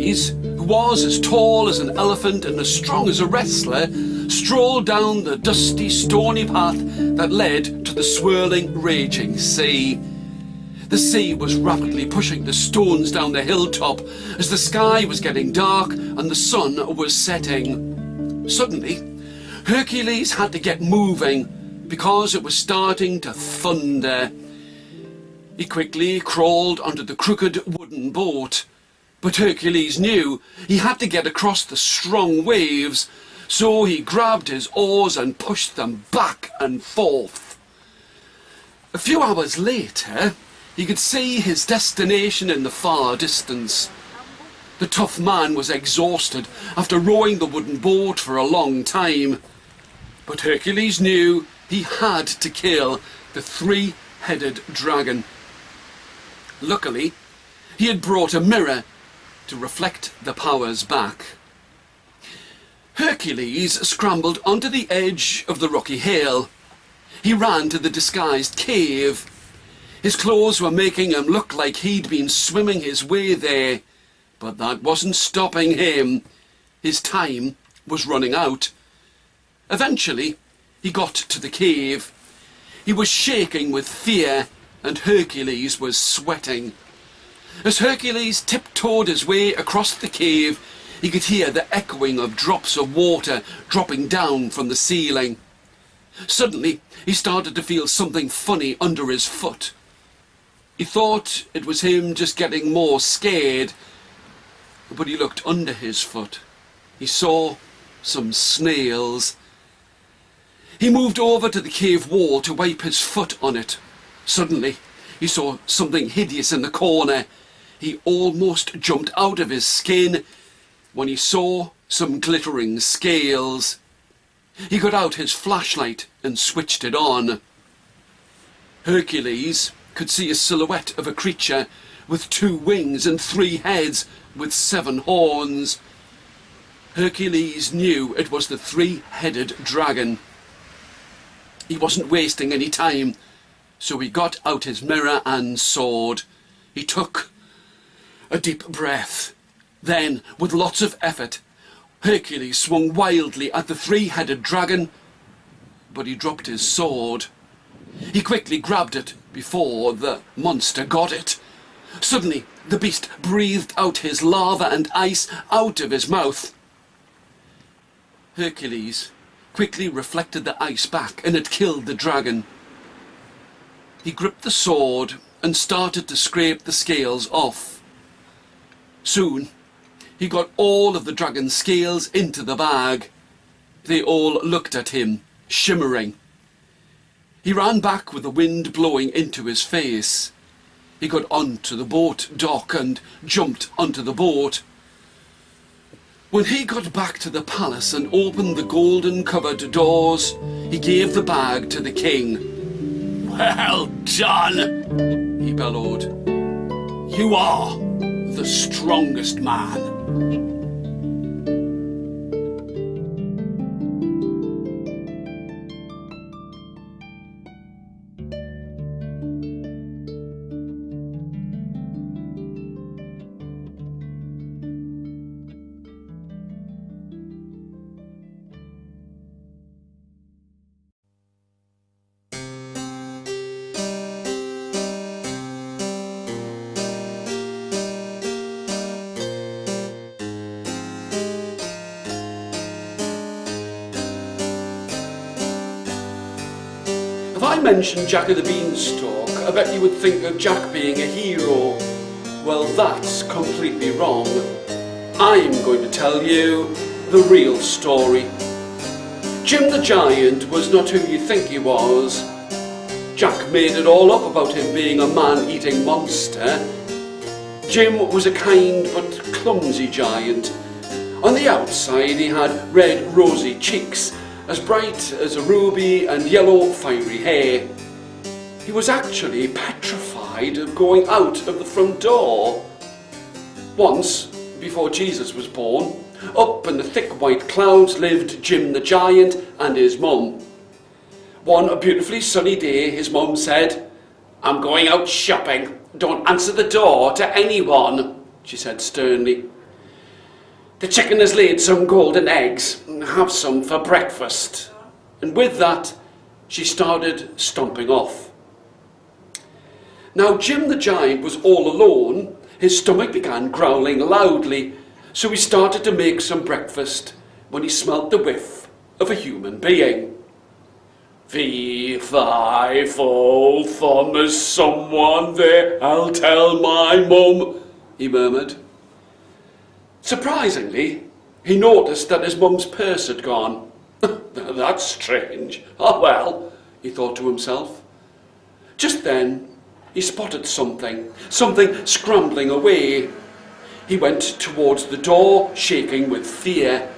Hercules, who was as tall as an elephant and as strong as a wrestler, strolled down the dusty, stony path that led to the swirling, raging sea. The sea was rapidly pushing the stones down the hilltop as the sky was getting dark and the sun was setting. Suddenly, Hercules had to get moving because it was starting to thunder. He quickly crawled onto the crooked wooden boat, but Hercules knew he had to get across the strong waves, so he grabbed his oars and pushed them back and forth. A few hours later, he could see his destination in the far distance. The tough man was exhausted after rowing the wooden boat for a long time, but Hercules knew he had to kill the three-headed dragon. Luckily, he had brought a mirror to reflect the powers back. Hercules scrambled onto the edge of the rocky hill. He ran to the disguised cave. His clothes were making him look like he'd been swimming his way there, but that wasn't stopping him. His time was running out. Eventually, he got to the cave. He was shaking with fear, and Hercules was sweating. As Hercules tiptoed his way across the cave, he could hear the echoing of drops of water dropping down from the ceiling. Suddenly, he started to feel something funny under his foot. He thought it was him just getting more scared, but he looked under his foot. He saw some snails. He moved over to the cave wall to wipe his foot on it. Suddenly, he saw something hideous in the corner. He almost jumped out of his skin when he saw some glittering scales. He got out his flashlight and switched it on. Hercules could see a silhouette of a creature with 2 wings and 3 heads with 7 horns. Hercules knew it was the three-headed dragon. He wasn't wasting any time, so he got out his mirror and sword. He took a deep breath. Then, with lots of effort, Hercules swung wildly at the three-headed dragon, but he dropped his sword. He quickly grabbed it before the monster got it. Suddenly, the beast breathed out his lava and ice out of his mouth. Hercules quickly reflected the ice back, and it killed the dragon. He gripped the sword and started to scrape the scales off. Soon, he got all of the dragon's scales into the bag. They all looked at him, shimmering. He ran back with the wind blowing into his face. He got onto the boat dock and jumped onto the boat. When he got back to the palace and opened the golden-covered doors, he gave the bag to the king. "Well done," he bellowed. "You are the strongest man." If I mentioned Jack of the Beanstalk, I bet you would think of Jack being a hero. Well, that's completely wrong. I'm going to tell you the real story. Jim the Giant was not who you think he was. Jack made it all up about him being a man-eating monster. Jim was a kind but clumsy giant. On the outside he had red rosy cheeks, as bright as a ruby, and yellow fiery hair. He was actually petrified of going out of the front door. Once, before Jesus was born, up in the thick white clouds lived Jim the Giant and his mum. One beautifully sunny day, his mum said, "I'm going out shopping. Don't answer the door to anyone," she said sternly. The chicken has laid some golden eggs. Have some for breakfast. And with that, she started stomping off. Now Jim the Giant was all alone. His stomach began growling loudly, so he started to make some breakfast when he smelt the whiff of a human being. Fee, fi, fo, fum, there's someone there, I'll tell my mum, he murmured. Surprisingly, he noticed that his mum's purse had gone. That's strange. Oh well, he thought to himself. Just then, he spotted something scrambling away. He went towards the door, shaking with fear.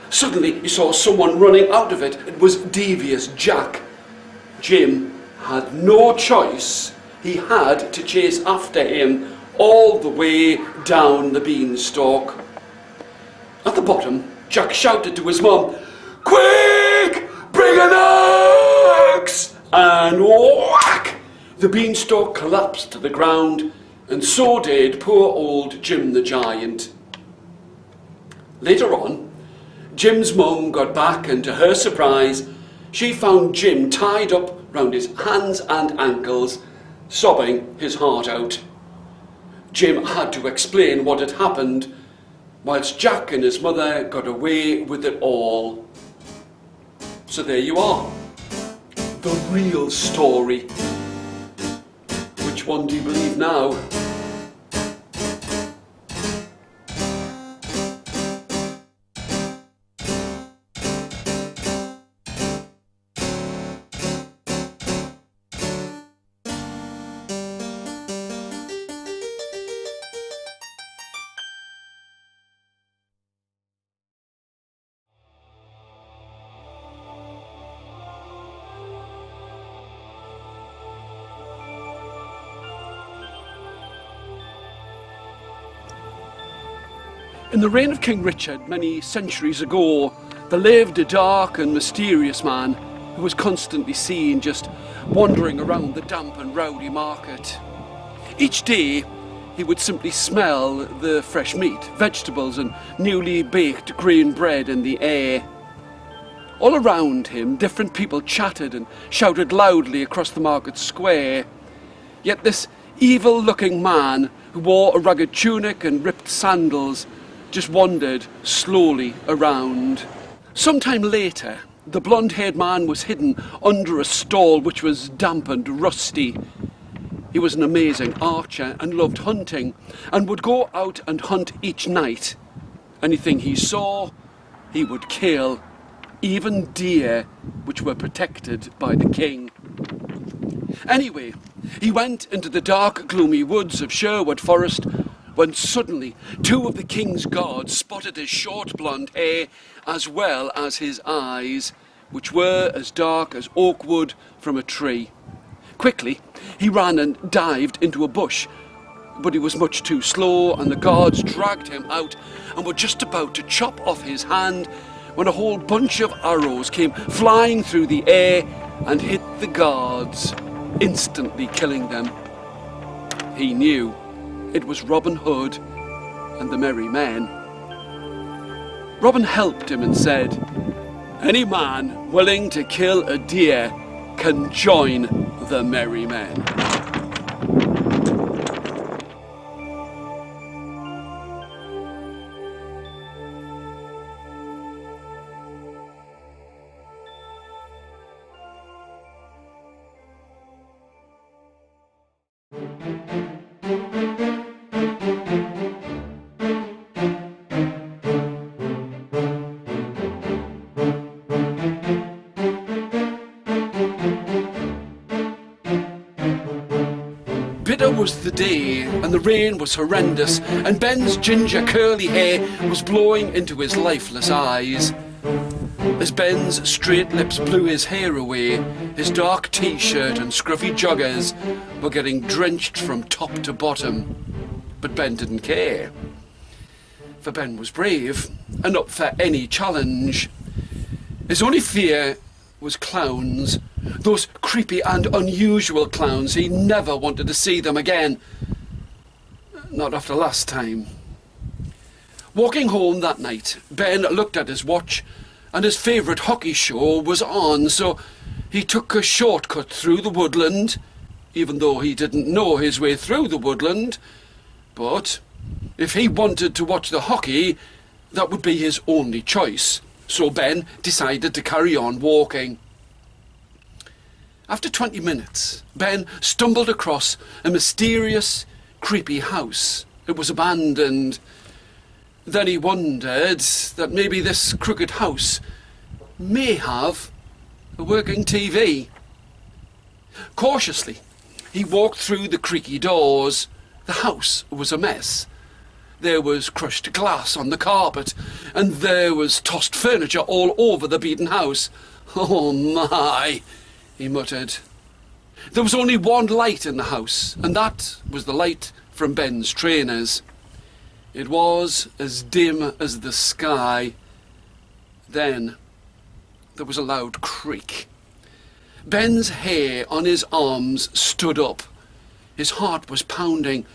Suddenly, he saw someone running out of it. It was Devious Jack. Jim had no choice. He had to chase after him all the way down the beanstalk. At the bottom, Jack shouted to his mum, "Quick! Bring an axe!" And whack! The beanstalk collapsed to the ground, and so did poor old Jim the Giant. Later on, Jim's mum got back, and to her surprise, she found Jim tied up round his hands and ankles, sobbing his heart out. Jim had to explain what had happened, whilst Jack and his mother got away with it all. So there you are, the real story. Which one do you believe now? In the reign of King Richard, many centuries ago, there lived a dark and mysterious man who was constantly seen just wandering around the damp and rowdy market. Each day, he would simply smell the fresh meat, vegetables and newly baked grain bread in the air. All around him, different people chatted and shouted loudly across the market square. Yet this evil-looking man, who wore a ragged tunic and ripped sandals, just wandered slowly around. Sometime later, the blonde-haired man was hidden under a stall which was damp and rusty. He was an amazing archer and loved hunting, and would go out and hunt each night. Anything he saw, he would kill, even deer, which were protected by the king. Anyway, he went into the dark, gloomy woods of Sherwood Forest, when suddenly 2 of the king's guards spotted his short blonde hair as well as his eyes, which were as dark as oak wood from a tree. Quickly, he ran and dived into a bush, but he was much too slow, and the guards dragged him out and were just about to chop off his hand when a whole bunch of arrows came flying through the air and hit the guards, instantly killing them. He knew it was Robin Hood and the Merry Men. Robin helped him and said, "Any man willing to kill a deer can join the Merry Men." Bitter was the day, and the rain was horrendous, and Ben's ginger curly hair was blowing into his lifeless eyes. As Ben's straight lips blew his hair away, his dark t-shirt and scruffy joggers were getting drenched from top to bottom. But Ben didn't care, for Ben was brave and up for any challenge. His only fear was clowns. Those creepy and unusual clowns. He never wanted to see them again. Not after last time. Walking home that night, Ben looked at his watch and his favourite hockey show was on, so he took a shortcut through the woodland, even though he didn't know his way through the woodland. But if he wanted to watch the hockey, that would be his only choice. So Ben decided to carry on walking. After 20 minutes, Ben stumbled across a mysterious, creepy house. It was abandoned. Then he wondered that maybe this crooked house may have a working TV. Cautiously, he walked through the creaky doors. The house was a mess. There was crushed glass on the carpet, and there was tossed furniture all over the beaten house. "Oh my," he muttered. There was only one light in the house, and that was the light from Ben's trainers. It was as dim as the sky. Then there was a loud creak. Ben's hair on his arms stood up. His heart was pounding,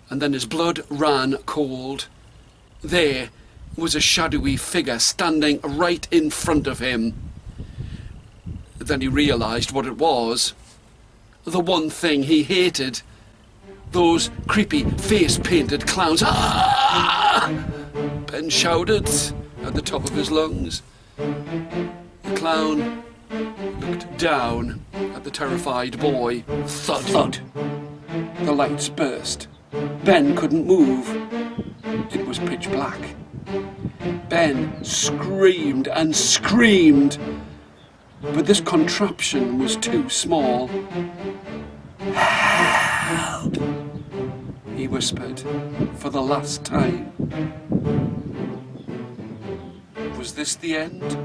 and then his blood ran cold. There was a shadowy figure standing right in front of him. Then he realised what it was. The one thing he hated. Those creepy face-painted clowns. "Ah!" Ben shouted at the top of his lungs. The clown looked down at the terrified boy. Thud. Thud. The lights burst. Ben couldn't move. It was pitch black. Ben screamed and screamed, but this contraption was too small. "Help!" he whispered for the last time. Was this the end?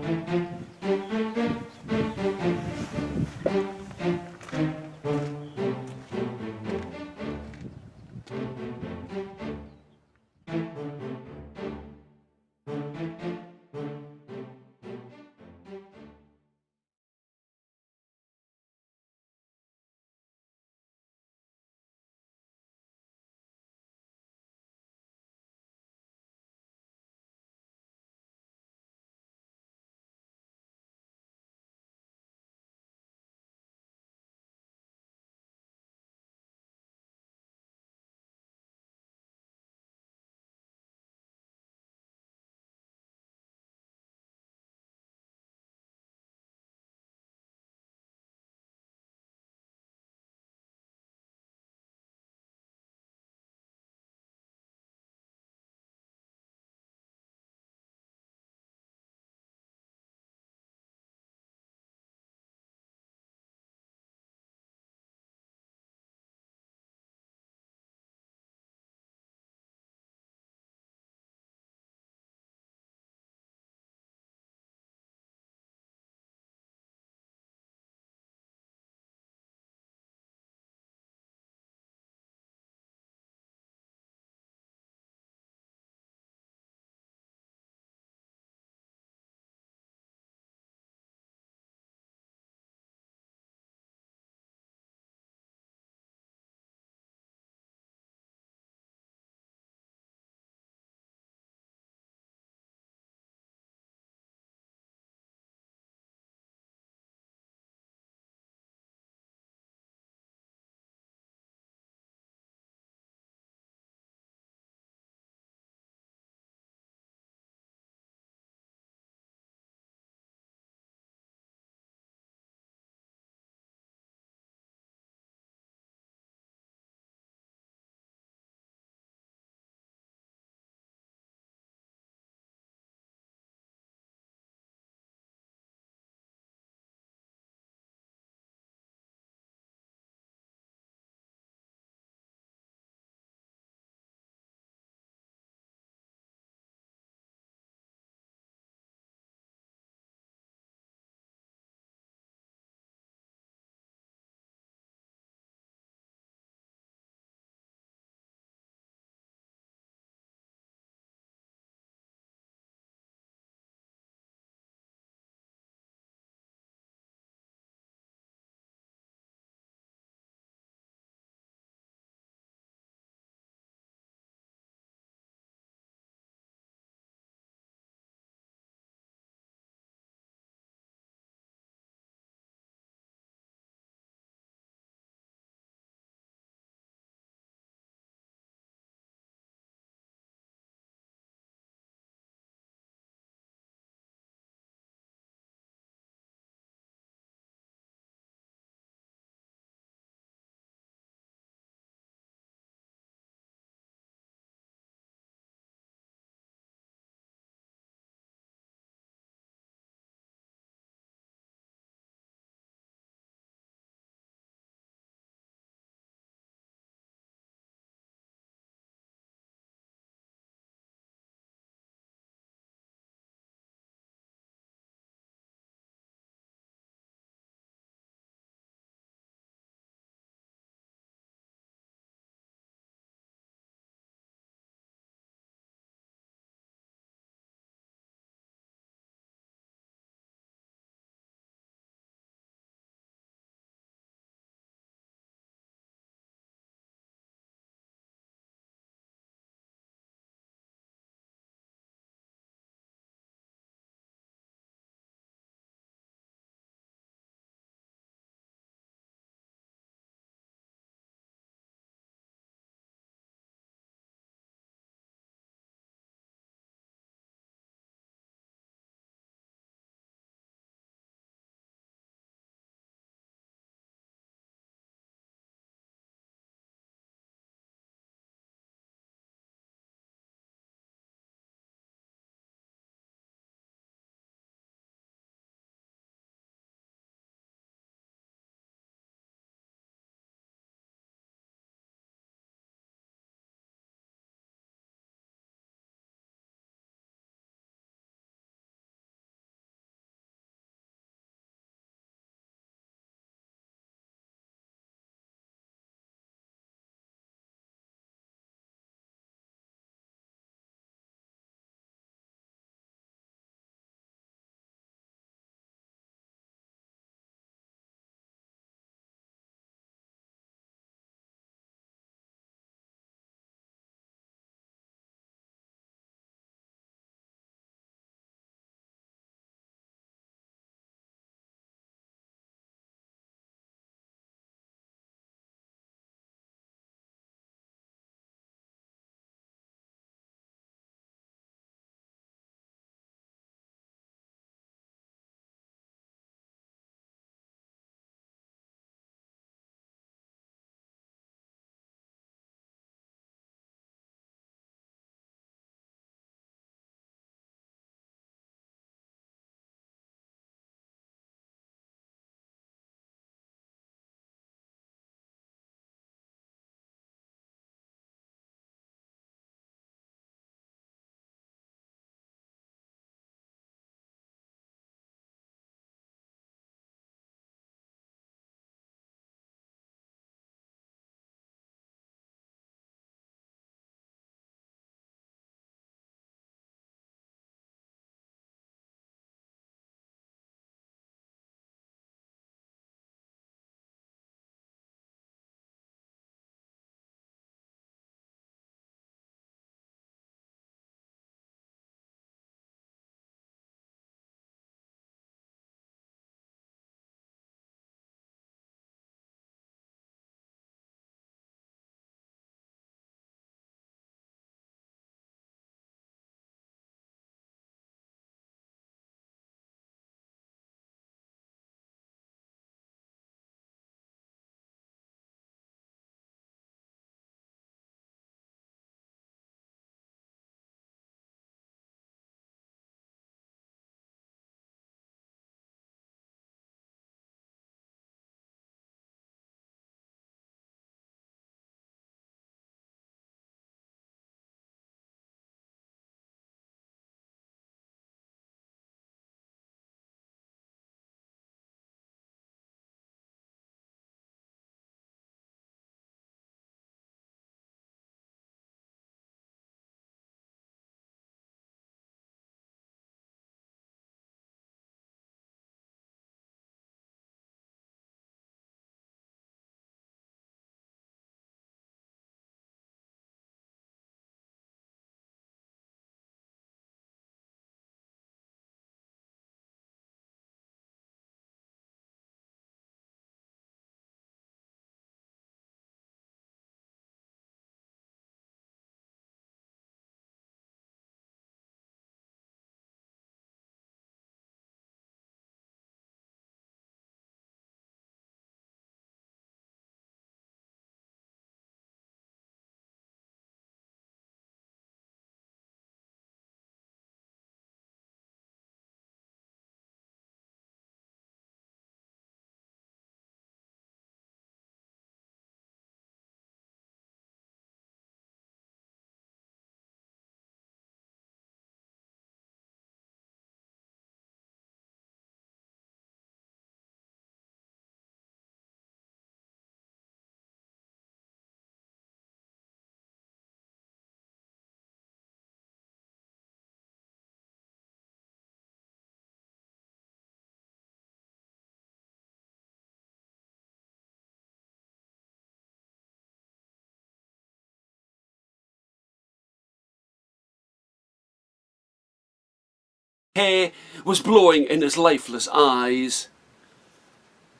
hair was blowing in his lifeless eyes,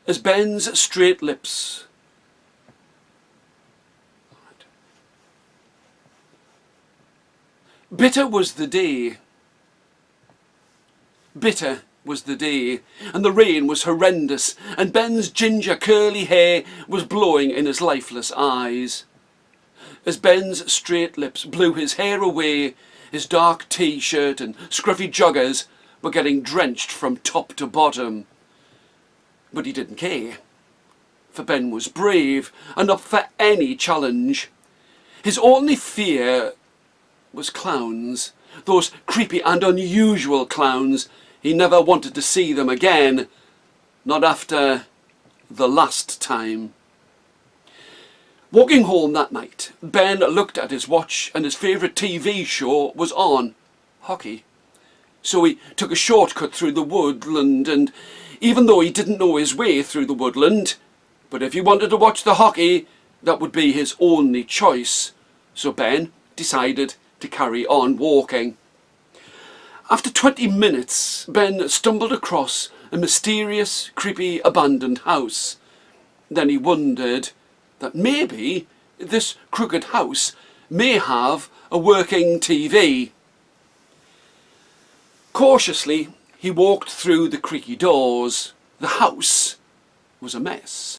as Ben's straight lips bitter was the day. Bitter was the day, and the rain was horrendous, and Ben's ginger curly hair was blowing in his lifeless eyes. As Ben's straight lips blew his hair away, his dark t-shirt and scruffy joggers were getting drenched from top to bottom. But he didn't care, for Ben was brave and up for any challenge. His only fear was clowns, those creepy and unusual clowns. He never wanted to see them again, not after the last time. Walking home that night, Ben looked at his watch and his favourite TV show was on, hockey. So he took a shortcut through the woodland, and even though he didn't know his way through the woodland, but if he wanted to watch the hockey, that would be his only choice. So Ben decided to carry on walking. After 20 minutes, Ben stumbled across a mysterious, creepy, abandoned house. Then he wondered that maybe this crooked house may have a working TV. Cautiously, he walked through the creaky doors. The house was a mess.